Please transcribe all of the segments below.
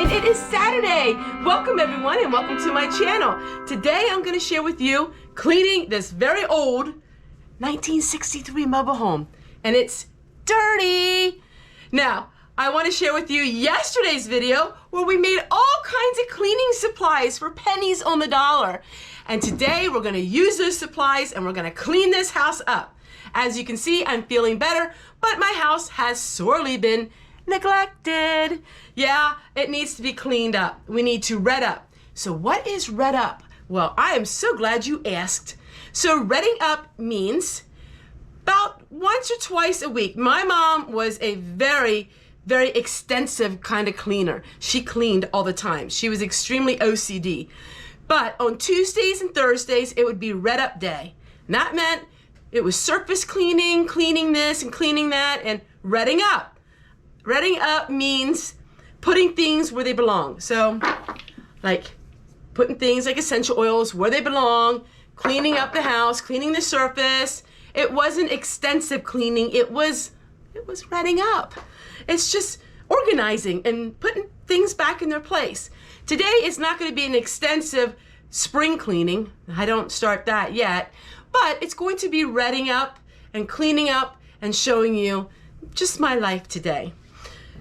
and it is Saturday. Welcome everyone and welcome to my channel. Today I'm going to share with you cleaning this very old 1963 mobile home, and it's dirty. Now, I want to share with you yesterday's video where we made all kinds of cleaning supplies for pennies on the dollar. And today we're going to use those supplies and we're going to clean this house up. As you can see, I'm feeling better, but my house has sorely been neglected. Yeah, it needs to be cleaned up. We need to red up. So what is red up? Well, I am so glad you asked. So redding up means about once or twice a week. My mom was a very extensive kind of cleaner. She cleaned all the time. She was extremely OCD. But on Tuesdays and Thursdays, it would be red up day. And that meant it was surface cleaning, cleaning this and cleaning that, and redding up. Redding up means putting things where they belong. So like putting things like essential oils where they belong, cleaning up the house, cleaning the surface. It wasn't extensive cleaning, it was redding up. It's just organizing and putting things back in their place. Today is not going to be an extensive spring cleaning. I don't start that yet, but it's going to be redding up and cleaning up and showing you just my life today.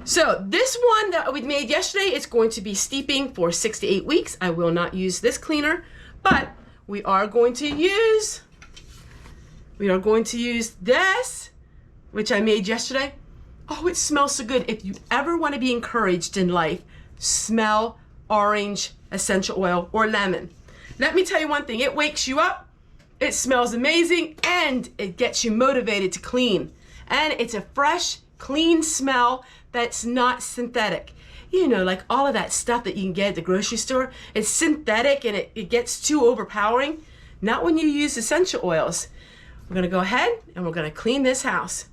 So this one that we made yesterday is going to be steeping for 6 to 8 weeks. I will not use this cleaner, but we are going to use this, which I made yesterday. Oh, it smells so good. If you ever want to be encouraged in life, smell orange essential oil or lemon. Let me tell you one thing, it wakes you up, it smells amazing, and it gets you motivated to clean. And it's a fresh, clean smell that's not synthetic. You know, like all of that stuff that you can get at the grocery store, it's synthetic and it gets too overpowering. Not when you use essential oils. We're gonna go ahead and we're gonna clean this house.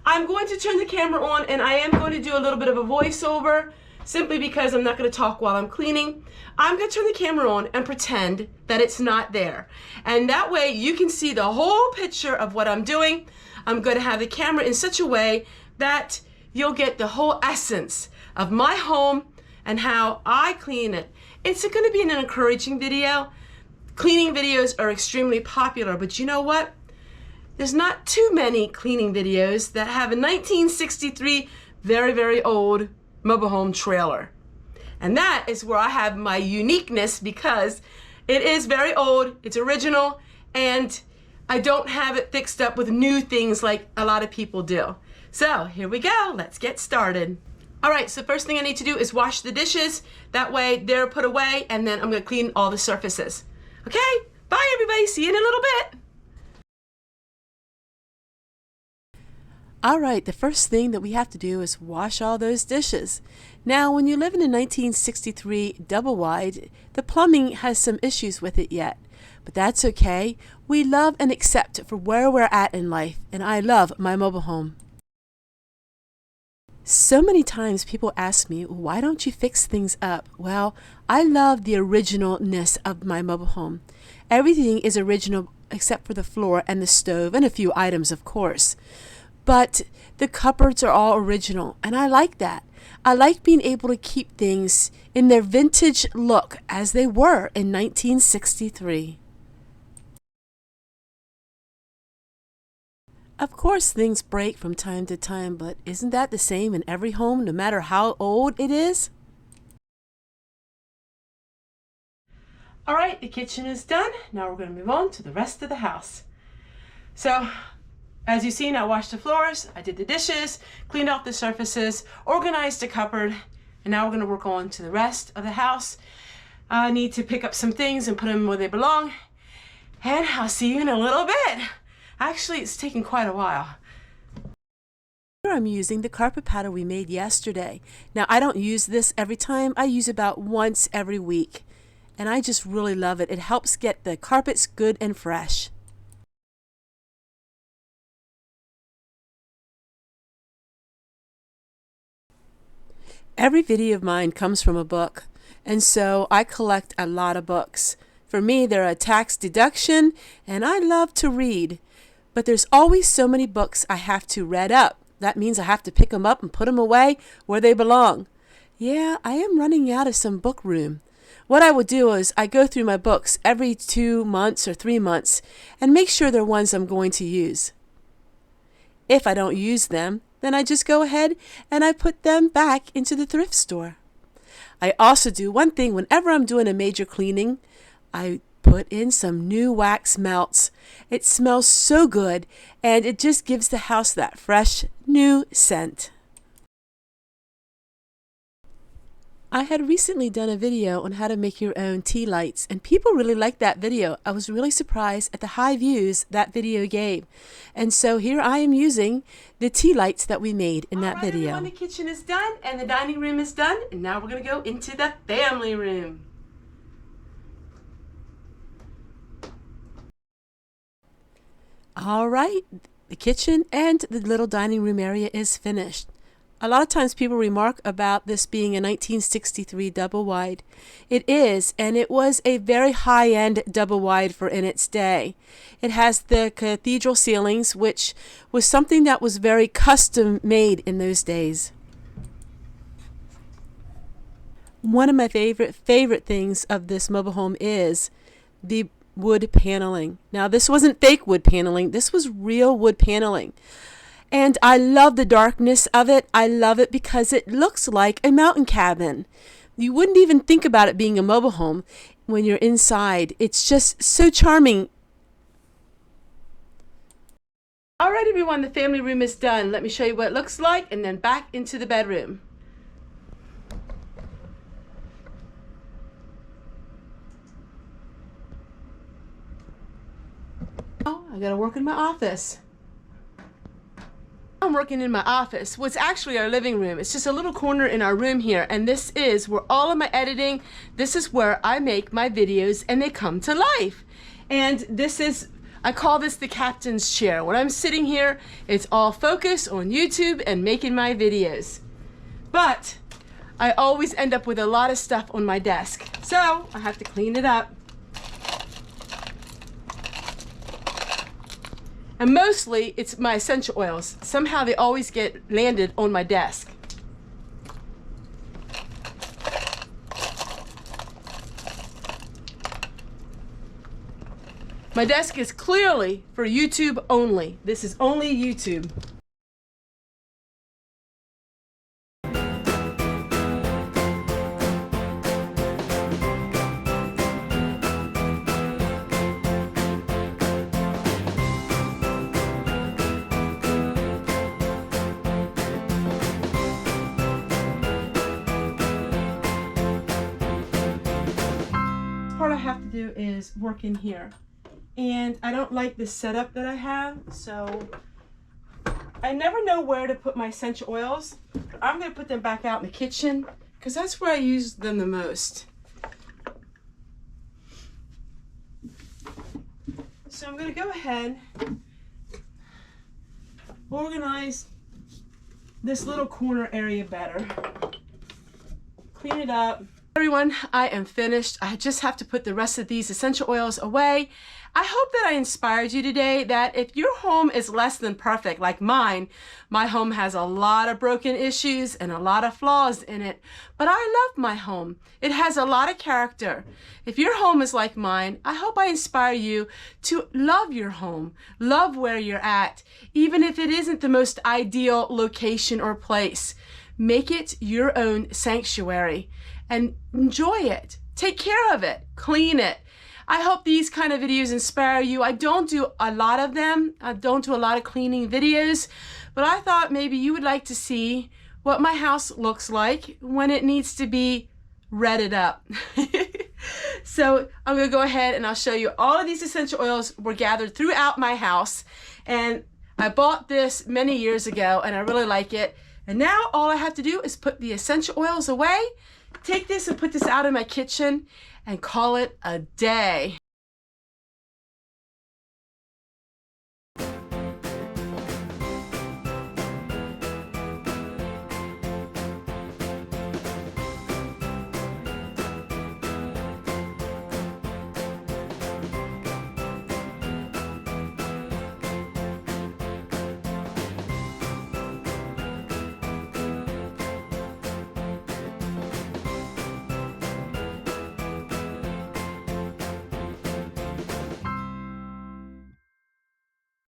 I'm going to turn the camera on and I am going to do a little bit of a voiceover simply because I'm not going to talk while I'm cleaning. I'm going to turn the camera on and pretend that it's not there. And that way you can see the whole picture of what I'm doing. I'm going to have the camera in such a way that you'll get the whole essence of my home and how I clean it. It's going to be an encouraging video. Cleaning videos are extremely popular, but you know what? There's not too many cleaning videos that have a 1963 very old mobile home trailer. And that is where I have my uniqueness because it is very old, it's original, and I don't have it fixed up with new things like a lot of people do. So here we go, let's get started. All right, so first thing I need to do is wash the dishes. That way they're put away and then I'm gonna clean all the surfaces. Okay, bye everybody, see you in a little bit. All right, the first thing that we have to do is wash all those dishes. Now, when you live in a 1963 double wide, the plumbing has some issues with it yet, but that's okay. We love and accept for where we're at in life, and I love my mobile home. So many times people ask me, why don't you fix things up? Well, I love the originalness of my mobile home. Everything is original except for the floor and the stove and a few items, of course. But the cupboards are all original, and I like that. I like being able to keep things in their vintage look as they were in 1963. Of course, things break from time to time, but isn't that the same in every home, no matter how old it is? All right, the kitchen is done. Now we're going to move on to the rest of the house. So, as you've seen, I washed the floors, I did the dishes, cleaned off the surfaces, organized the cupboard, and now we're going to work on to the rest of the house. I need to pick up some things and put them where they belong, and I'll see you in a little bit. Actually, it's taken quite a while. Here I'm using the carpet powder we made yesterday. Now, I don't use this every time. I use about once every week, and I just really love it. It helps get the carpets good and fresh. Every video of mine comes from a book, and so I collect a lot of books. For me, they're a tax deduction, and I love to read. But there's always so many books I have to read up. That means I have to pick them up and put them away where they belong. Yeah, I am running out of some book room. What I will do is I go through my books every 2 months or 3 months and make sure they're ones I'm going to use. If I don't use them, then I just go ahead and I put them back into the thrift store. I also do one thing whenever I'm doing a major cleaning. I put in some new wax melts. It smells so good and it just gives the house that fresh, new scent. I had recently done a video on how to make your own tea lights, and people really liked that video. I was really surprised at the high views that video gave. And so here I am using the tea lights that we made in that video. Everyone, the kitchen is done and the dining room is done, and now we're going to go into the family room. All right, the kitchen and the little dining room area is finished. A lot of times people remark about this being a 1963 double wide. It is, and it was a very high-end double wide for in its day. It has the cathedral ceilings, which was something that was very custom made in those days. One of my favorite things of this mobile home is the wood paneling. Now, this wasn't fake wood paneling. This was real wood paneling. And I love the darkness of it. I love it because it looks like a mountain cabin. You wouldn't even think about it being a mobile home when you're inside. It's just so charming. All right, everyone, the family room is done. Let me show you what it looks like and then back into the bedroom. Now I gotta work in my office. I'm working in my office. What's actually our living room. It's just a little corner in our room here, and this is where all of my editing, this is where I make my videos and they come to life. And this is, I call this the captain's chair. When I'm sitting here, it's all focused on YouTube and making my videos. But I always end up with a lot of stuff on my desk, so I have to clean it up. And mostly it's my essential oils. Somehow they always get landed on my desk. My desk is clearly for YouTube only. This is only YouTube. Part I have to do is work in here, and I don't like the setup that I have, so I never know where to put my essential oils, but I'm going to put them back out in the kitchen because that's where I use them the most. So I'm going to go ahead, organize this little corner area better, clean it up. Everyone, I am finished. I just have to put the rest of these essential oils away. I hope that I inspired you today that if your home is less than perfect, like mine, my home has a lot of broken issues and a lot of flaws in it, but I love my home. It has a lot of character. If your home is like mine, I hope I inspire you to love your home, love where you're at, even if it isn't the most ideal location or place. Make it your own sanctuary and enjoy it. Take care of it. Clean it. I hope these kind of videos inspire you. I don't do a lot of them. I don't do a lot of cleaning videos, but I thought maybe you would like to see what my house looks like when it needs to be redded up. So I'm going to go ahead and I'll show you all of these essential oils were gathered throughout my house, and I bought this many years ago and I really like it. And now all I have to do is put the essential oils away, take this and put this out in my kitchen and call it a day.